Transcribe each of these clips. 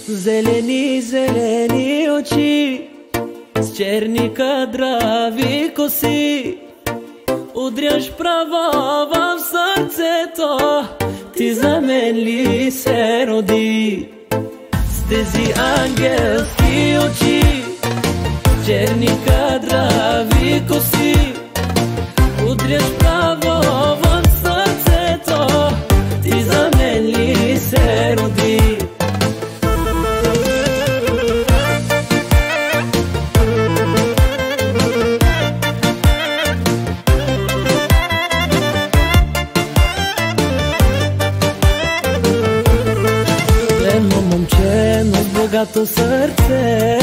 Зелени, зелени очи, с черни кадрави коси, удряш право в сърцето, ти за мен ли се роди? С тези ангелски очи, с черни кадрави коси, удряш право в сърцето, ти за мен ли се роди? Богато сърце,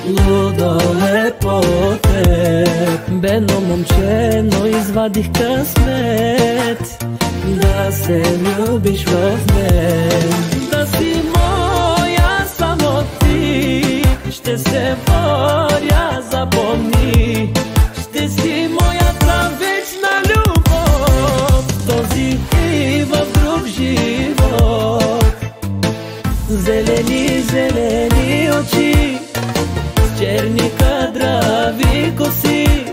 лудо е по теб. Бедно момче, но извадих късмет да се любиш в мен. Да си моя само ти, ще се боря, запомни. Ще си моята вечна любов, този и в друг живот. Зелени, зелени очи, с черни кадрави коси,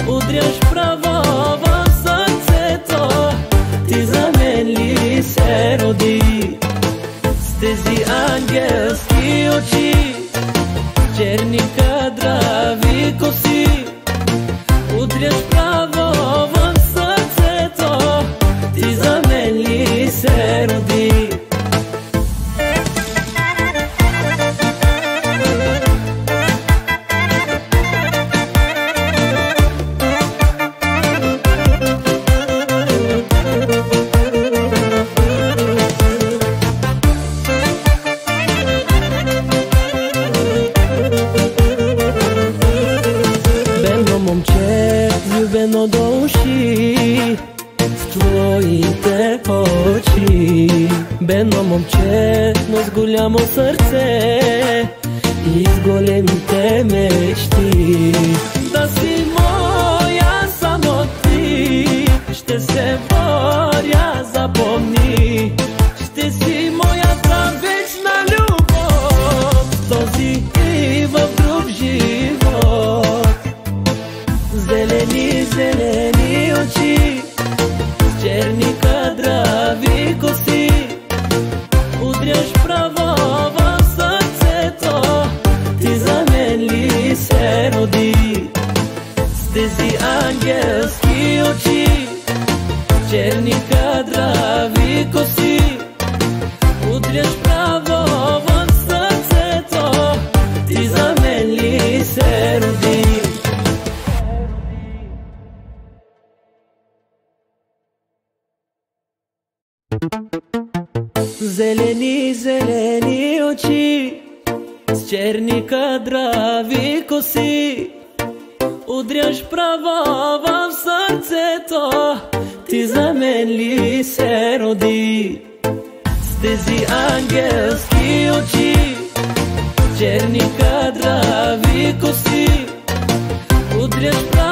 удряш право в сърцето, ти за мен ли се роди? С тези ангелски очи, с черни кадрави коси, удряш право в сърцето, ти за мен ли се роди? Влюбено до уши с твоите очи. Бедно момче, но с голямо сърце и с големите мечти. Да си моя само ти, ще се боря, запомни. Ще си моята вечна любов, този и в друг живот. Зелени, зелени очи, с черни кадрави коси, удряш право в сърцето, ти за мен ли се роди? С тези ангелски очи, с черни кадрави коси, удряш право в сърцето, ти за мен ли се роди? Зелени, зелени очи, с черни кадрави коси, удряш право в сърцето, ти за мен ли се роди? С тези ангелски очи, с черни кадрави коси, удряш право